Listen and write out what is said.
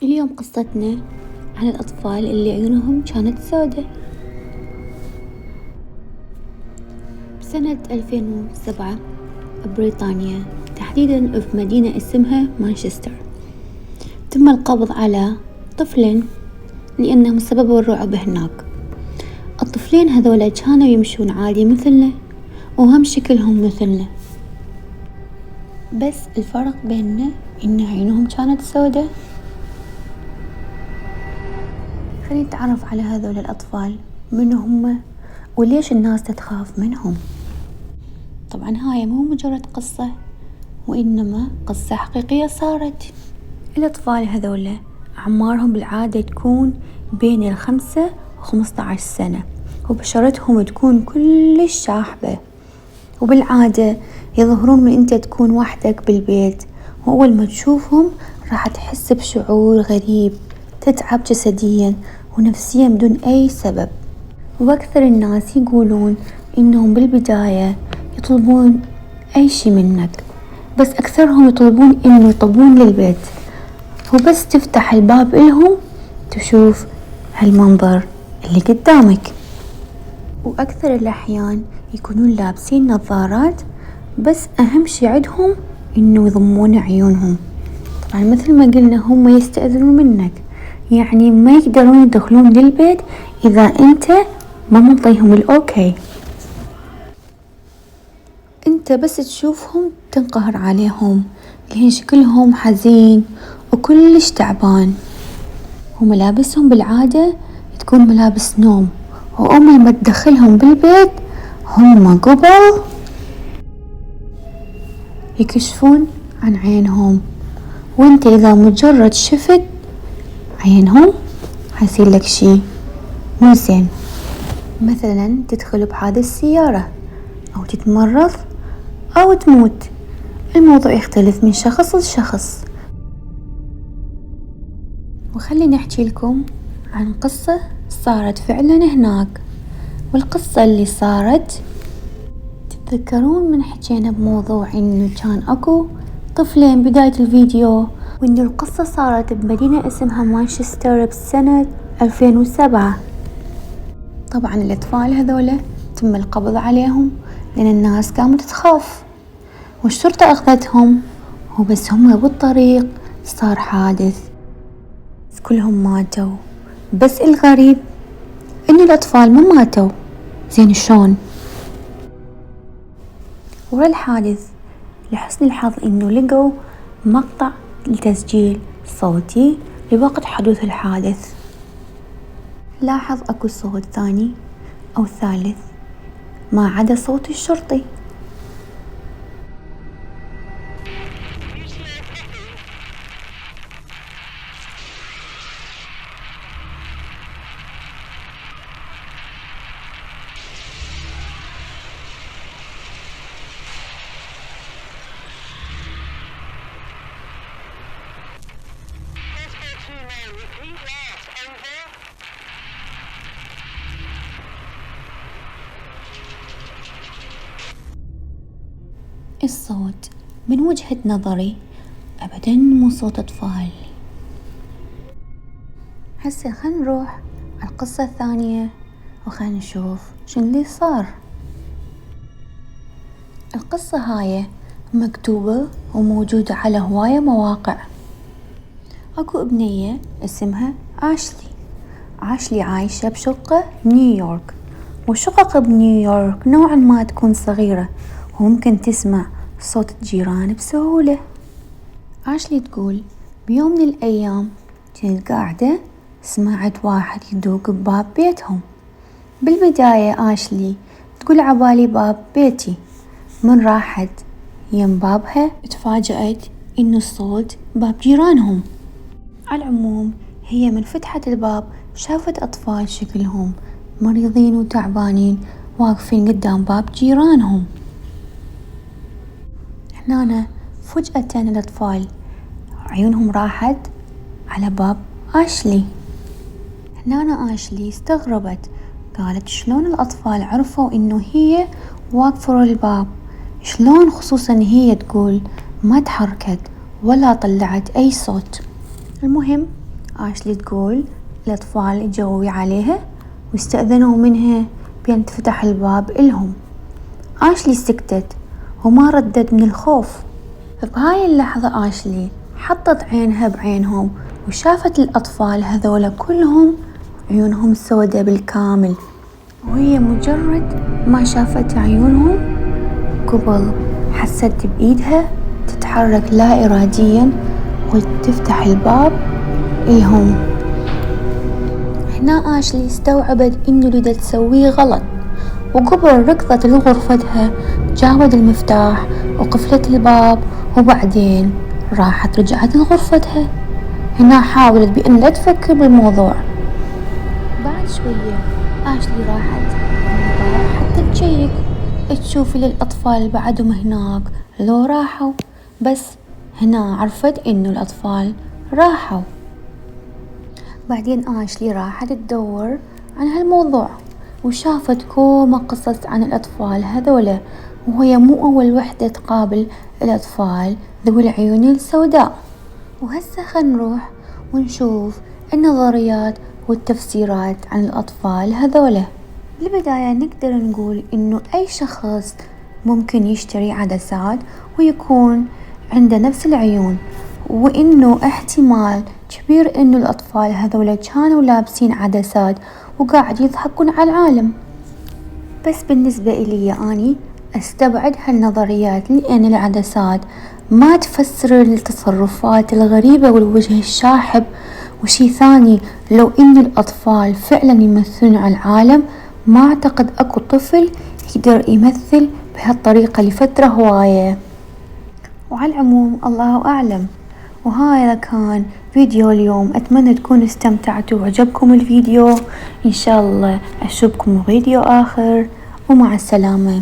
اليوم قصتنا عن الأطفال اللي عيونهم كانت سودة. بسنة 2007 ببريطانيا، تحديدا في مدينة اسمها مانشستر، تم القبض على طفلين لأنهم سببوا الرعب هناك. الطفلين هذولا كانوا يمشون عادي مثلنا، وهم شكلهم مثلنا، بس الفرق بيننا إن عيونهم كانت سودة. خلينا نتعرف على هذول الأطفال، من هم وليش الناس تتخاف منهم. طبعا هاي مو مجرد قصة، وإنما قصة حقيقية صارت. الأطفال هذول أعمارهم بالعادة تكون بين 5 و15 سنة، وبشرتهم تكون كلش شاحبة، وبالعادة يظهرون من أنت تكون وحدك بالبيت، وأول ما تشوفهم راح تحس بشعور غريب، تتعب جسديا ونفسيا بدون أي سبب. وأكثر الناس يقولون إنهم بالبداية يطلبون أي شي منك، بس أكثرهم يطلبون إنه يطبون للبيت، وبس تفتح الباب إلهم تشوف هالمنظر اللي قدامك. وأكثر الأحيان يكونون لابسين نظارات، بس أهم شي عندهم إنه يضمون عيونهم. طبعا مثل ما قلنا هم يستأذنون منك، يعني ما يقدرون يدخلون للبيت إذا أنت ما منطيهم الأوكي. أنت بس تشوفهم تنقهر عليهم، لأن شكلهم حزين وكلش تعبان، وملابسهم بالعادة تكون ملابس نوم، وأول ما تدخلهم بالبيت هم قبل يكشفون عن عينهم، وانت إذا مجرد شفت عينهم حيصير لك شي مو زين، مثلا تدخل بحادث سيارة أو تتمرض أو تموت. الموضوع يختلف من شخص لشخص. وخليني أحكي لكم عن قصة صارت فعلا هناك. والقصة اللي صارت، تتذكرون من حكينا بموضوع إنه كان أكو طفلين بداية الفيديو، وإنه القصة صارت بمدينة اسمها مانشستر بسنة 2007. طبعا الأطفال هذولا تم القبض عليهم لأن الناس قامت تخاف، والشرطة أخذتهم، وبس هم بالطريق صار حادث، كلهم ماتوا. بس الغريب إن الأطفال ما ماتوا. زين شلون؟ ورا الحادث لحسن الحظ إنه لقوا مقطع لتسجيل صوتي لوقت حدوث الحادث. لاحظ أكو صوت ثاني أو ثالث ما عدا صوت الشرطي. الصوت من وجهة نظري أبدا مو صوت أطفال. هسه خلينا نروح على القصة الثانية وخلينا نشوف شنو اللي صار. القصة هاي مكتوبة وموجودة على هواية مواقع. أكو ابنية اسمها عاشلي عايشة بشقة نيويورك، والشقق بنيويورك نوعا ما تكون صغيرة، وممكن تسمع صوت الجيران بسهولة. عاشلي تقول بيوم من الأيام كنت قاعدة سمعت واحد يدوق بباب بيتهم. بالبداية عاشلي تقول عبالي باب بيتي، من راحت يم بابها تفاجأت إنه الصوت باب جيرانهم. على العموم هي من فتحت الباب شافت أطفال شكلهم مريضين وتعبانين واقفين قدام باب جيرانهم. هنا فجأة الأطفال عيونهم راحت على باب عاشلي. هنا عاشلي استغربت، قالت شلون الأطفال عرفوا إنه هي واقفة ورا الباب؟ شلون خصوصا هي تقول ما تحركت ولا طلعت أي صوت. المهم آشلي تقول الأطفال جوي عليها واستأذنوا منها بأن تفتح الباب إلهم. آشلي سكتت وما ردت من الخوف. بهاي اللحظة آشلي حطت عينها بعينهم وشافت الأطفال هذولا كلهم عيونهم سودة بالكامل، وهي مجرد ما شافت عيونهم قبل حست بإيدها تتحرك لا إراديا وتفتح الباب إلهم. هنا آشلي استوعبت إنه اللي تسويه غلط، وقبل ركضت لغرفتها جابت المفتاح وقفلت الباب، وبعدين راحت رجعت لغرفتها. هنا حاولت بأن لا تفكر بالموضوع. بعد شوية آشلي راحت الباب حتى تشيك تشوف للأطفال بعدهم هناك لو راحوا، بس هنا عرفت إنه الأطفال راحوا. بعدين آشلي راحت تدور عن هالموضوع وشافت كومة قصص عن الأطفال هذولا، وهي مو أول وحدة تقابل الأطفال ذوي العيون السوداء. وهسه خلينا نروح ونشوف النظريات والتفسيرات عن الأطفال هذولا. بالبداية نقدر نقول إنه أي شخص ممكن يشتري عدسات ويكون عنده نفس العيون، وإنه احتمال كبير إنه الأطفال هذولا كانوا لابسين عدسات وقاعد يضحكون على العالم. بس بالنسبة إلي أني أستبعد هالنظريات، لأن العدسات ما تفسر التصرفات الغريبة والوجه الشاحب. وشي ثاني، لو إن الأطفال فعلا يمثلون على العالم، ما أعتقد أكو طفل يقدر يمثل بهالطريقة لفترة هواية. وعلى العموم الله أعلم. وهذا كان فيديو اليوم، أتمنى تكونوا استمتعتوا وعجبكم الفيديو. إن شاء الله أشوفكم فيديو آخر، ومع السلامة.